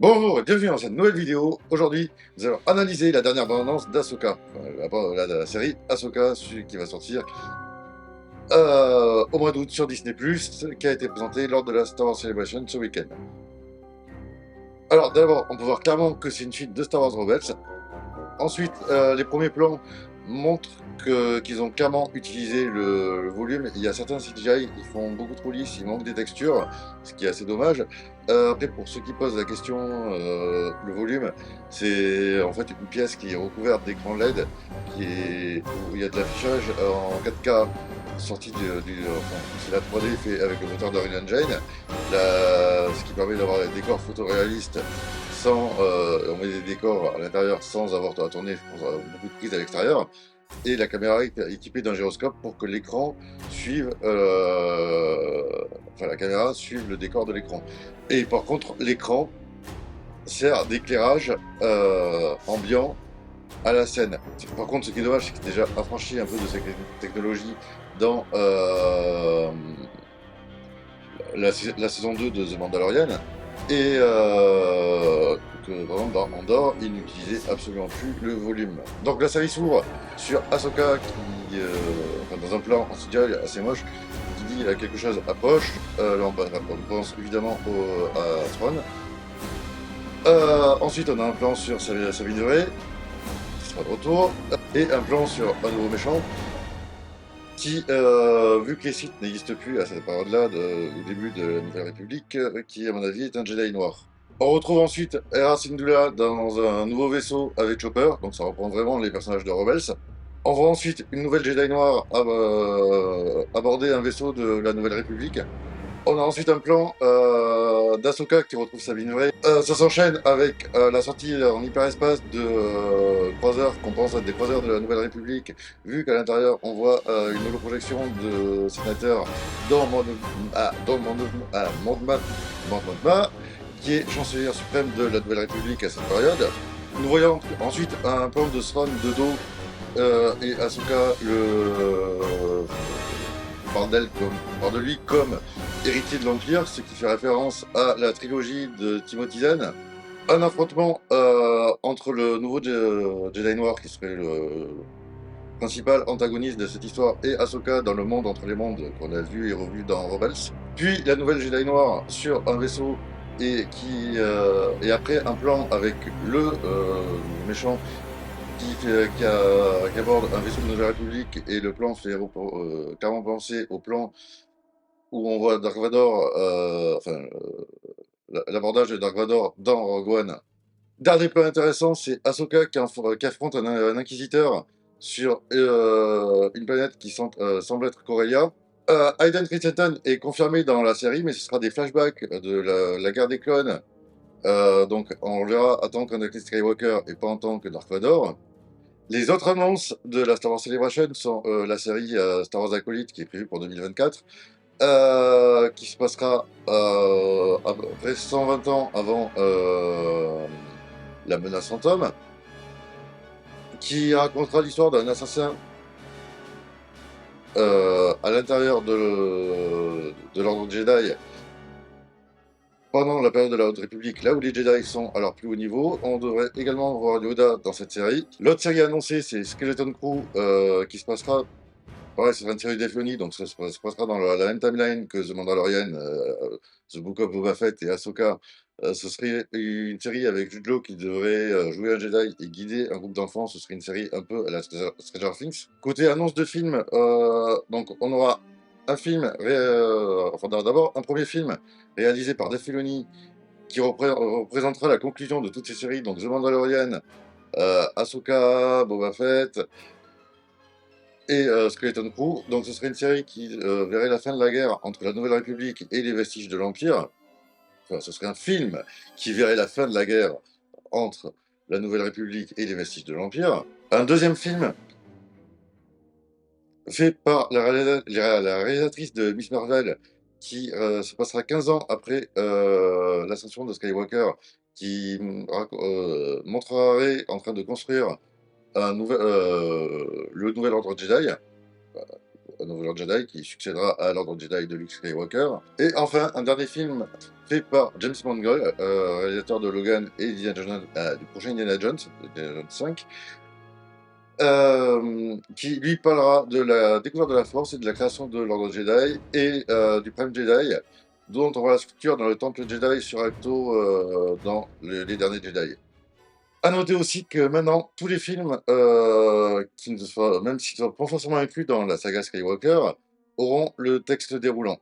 Bonjour et bienvenue dans cette nouvelle vidéo. Aujourd'hui, nous allons analyser la dernière bande-annonce d'Ahsoka, la série Ahsoka qui va sortir au mois d'août sur Disney+, qui a été présentée lors de la Star Wars Celebration ce week-end. Alors d'abord, on peut voir clairement que c'est une suite de Star Wars Rebels. Ensuite, les premiers plans montrent qu'ils ont clairement utilisé le volume. Il y a certains CGI, ils font beaucoup trop lisse, il manque des textures, ce qui est assez dommage. Après, pour ceux qui posent la question, le volume, c'est en fait une pièce qui est recouverte d'écran LED, où il y a de l'affichage en 4K enfin, c'est la 3D fait avec le moteur d'Unreal Engine, ce qui permet d'avoir des décors photoréalistes on met des décors à l'intérieur sans avoir à tourner beaucoup de prises à l'extérieur. Et la caméra est équipée d'un gyroscope pour que l'écran suive, enfin la caméra suive le décor de l'écran. Et par contre, l'écran sert d'éclairage ambiant à la scène. Par contre, ce qui est dommage, c'est que c'est déjà affranchi un peu de cette technologie dans la saison 2 de The Mandalorian. Et que par exemple dans Andorre, ils n'utilisaient absolument plus le volume. Donc la série s'ouvre sur Ahsoka enfin, dans un plan en CGI assez moche, qui dit quelque chose approche. Là on pense évidemment à Thrawn. Ensuite on a un plan sur Sabine Wray, qui sera de retour, et un plan sur un nouveau méchant qui, vu que les sites n'existent plus à cette période-là, au début de la Nouvelle République, qui, à mon avis, est un Jedi noir. On retrouve ensuite Hera Syndulla dans un nouveau vaisseau avec Chopper, donc ça reprend vraiment les personnages de Rebels. On voit ensuite une nouvelle Jedi noire aborder un vaisseau de la Nouvelle République. On a ensuite un plan d'Ahsoka qui retrouve Sabine Wray. Ça s'enchaîne avec la sortie en hyperespace de croiseurs qu'on pense être des croiseurs de la Nouvelle République, vu qu'à l'intérieur on voit une holoprojection de sénateurs dans Mothma, qui est chancelière suprême de la Nouvelle République à cette période. Nous voyons ensuite un plan de Thrawn de dos et Ahsoka parle de lui comme héritier de l'Empire, ce qui fait référence à la trilogie de Timothy Zahn. Un affrontement entre le nouveau Jedi Noir, qui serait le principal antagoniste de cette histoire, et Ahsoka dans le monde entre les mondes, qu'on a vu et revu dans Rebels. Puis la nouvelle Jedi Noire sur un vaisseau, et après un plan avec le méchant qui aborde un vaisseau de Nouvelle République, et le plan fait carrément penser au plan où on voit Dark Vador, l'abordage de Dark Vador dans Rogue One. Dernier plan intéressant, c'est Ahsoka qui affronte un inquisiteur sur une planète qui semble être Corellia. Hayden Christensen est confirmé dans la série, mais ce sera des flashbacks de la guerre des clones. Donc on le verra en tant qu'Anakin Skywalker et pas en tant que Dark Vador. Les autres annonces de la Star Wars Celebration sont la série Star Wars Acolyte qui est prévue pour 2024, qui se passera à peu près 120 ans avant la menace fantôme, qui racontera l'histoire d'un assassin à l'intérieur de l'ordre Jedi pendant la période de la Haute République, là où les Jedi sont à leur plus haut niveau. On devrait également voir Yoda dans cette série. L'autre série annoncée, c'est Skeleton Crew, qui se passera. Ouais, c'est une série d'Efloni, donc ça se passera dans la même timeline que The Mandalorian, The Book of Boba Fett et Ahsoka. Ce serait une série avec Jude Law qui devrait jouer un Jedi et guider un groupe d'enfants. Ce serait une série un peu à la Stranger Things. Côté annonce de film, donc on aura un film, enfin d'abord un premier film réalisé par Dave Filoni qui représentera la conclusion de toutes ces séries, donc The Mandalorian, Ahsoka, Boba Fett, et Skeleton Crew. Donc ce serait une série qui verrait la fin de la guerre entre la Nouvelle République et les vestiges de l'Empire. Enfin, ce serait un film qui verrait la fin de la guerre entre la Nouvelle République et les vestiges de l'Empire. Un deuxième film fait par la réalisatrice de Miss Marvel, qui se passera 15 ans après l'ascension de Skywalker, qui montrera Rey en train de construire le nouvel ordre Jedi. nouveau Lord Jedi, qui succédera à l'Ordre Jedi de Luke Skywalker. Et enfin, un dernier film fait par James Mangold, réalisateur de Logan et du prochain Indiana Jones, Indiana Jones 5, qui lui parlera de la découverte de la Force et de la création de l'Ordre Jedi et du Prime Jedi, dont on voit la structure dans le Temple Jedi sur Acto dans les derniers Jedi. À noter aussi que maintenant, tous les films, qui ne soient, même s'ils ne sont pas forcément inclus dans la saga Skywalker, auront le texte déroulant.